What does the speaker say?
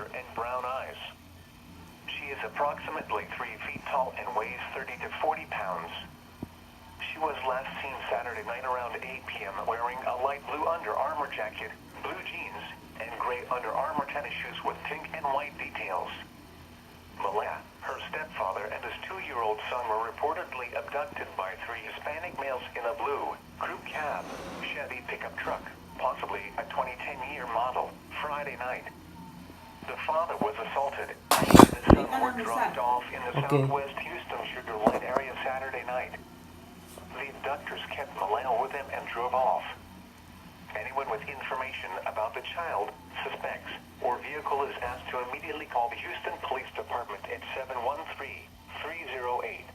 hair and brown eyes. She is approximately 3 feet tall and weighs 30 to 40 pounds. She was last seen Saturday night around 8 p.m. wearing a light blue Under Armour jacket, blue jeans, and gray Under Armour tennis shoes with pink and white details. Malaya, her stepfather, and his 2-year-old son were reportedly abducted by 3 Hispanic males in a blue, crew cab, Chevy pickup truck, possibly a 2010-year model, Friday night. The father was assaulted, and his son were dropped off in the southwest Houston Sugar Line area Saturday night. The abductors kept Malaya with them and drove off. Anyone with information about the child, suspects, or vehicle is asked to immediately call the Houston Police Department at 713-308